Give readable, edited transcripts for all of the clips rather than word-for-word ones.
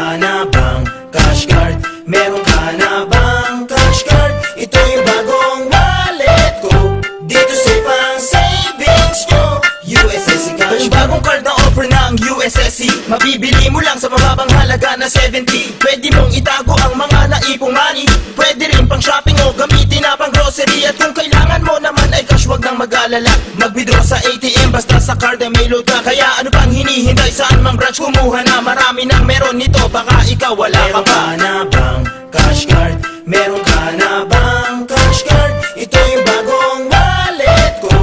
ka na bang cash card? Meron ka na bang cash card? Ito yung bagong wallet ko. Dito safe ang savings nyo. USSC Cash. Yung bagong card na offer ng USSC, mabibili mo lang sa mababang halaga na 70. Pwede mong itago ang mga naipong money. Pwede rin pang shopping o gamitin na pang grocery. At kung kailangan mo naman ay cash, wag nang mag-alala. Mag-withdraw sa ATM basta sa card ay may load ka. Kaya ano pang hinihintay, saan mang branch kumuha na? Marami nang meron nito, baka ikaw wala ka pa. Meron ka na bang cash card? Meron ka na bang cash card? Ito yung bagong wallet ko.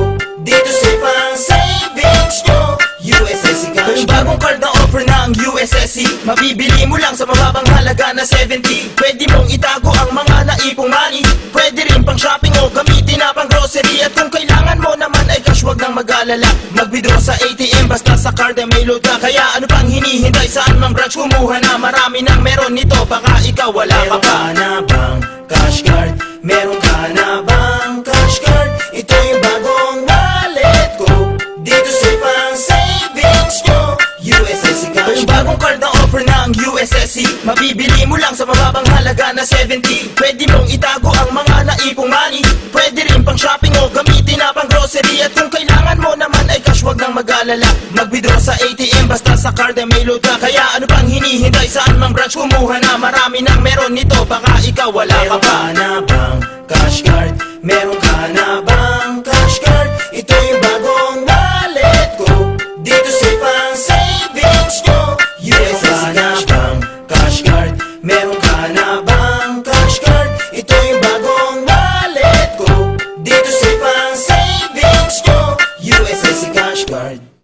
Dito safe ang savings nyo. USSC Cash. Yung bagong card na offer ng USSC, mabibili mo lang sa mababang halaga na 70. Pwede mong itago ang mga naipong money. Pwede rin pang shopping o gamitin na pang grocery. At kung kailangan mo naman ay cash, wag nang mag-alala. Mag-withdraw sa ATM basta sa card ay may load ka. Kaya ano pang hinihintay, saan mang branch kumuha na? Marami nang meron nito, baka ikaw wala ka pa. Meron ka na bang cash card? Meron ka na bang cash card? Ito yung bagong wallet ko. Dito safe ang savings nyo. USSC Cash. Yung bagong card na offer ng USSC, mabibili mo lang sa mababang halaga na 70. Pwede mong itago ang mga naipong money. Pwede rin pang shopping o gamitin na pang grocery. At kung kailangan mo naman ay cash, wag nang mag-alala. Mag-withdraw sa ATM basta sa card ay may load ka. Kaya ano pang hinihintay, saan mang branch kumuha na? Marami nang meron nito, baka ikaw wala ka pa. Meron ka na bang cash card? Meron ka na bang cash card? Ito yung bagong wallet ko. Dito safe ang savings nyo. USSC Cash. Bang cash card? Meron ka na bang cash card? Ito yung bagong wallet ko. Dito safe ang savings nyo. USSC Cash Card.